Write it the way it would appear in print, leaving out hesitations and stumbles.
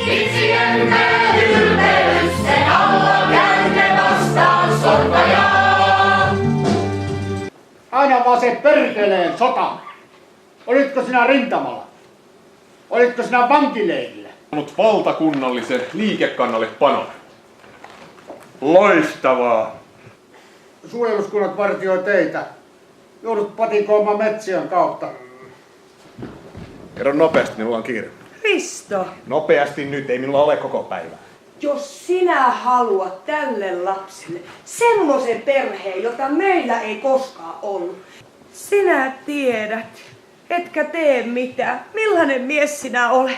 Vitsiemme ylpeys, sen alla käymme vastaan sortajaa. Aina vaan se perkeleen sota. Olitko sinä rintamalla? Olitko sinä vankileirillä? Ollut valtakunnallisen liikekannallepanon. Loistavaa. Suojeluskunnat vartioi teitä. Joudut patikoimaan metsien kautta. Kerro nopeasti, minulla on kiire. Risto, Nopeasti nyt, ei minulla ole koko päivää. jos sinä haluat tälle lapselle semmoisen perheen, jota meillä ei koskaan ollut, sinä tiedät, etkä tee mitään. Millainen mies sinä olet?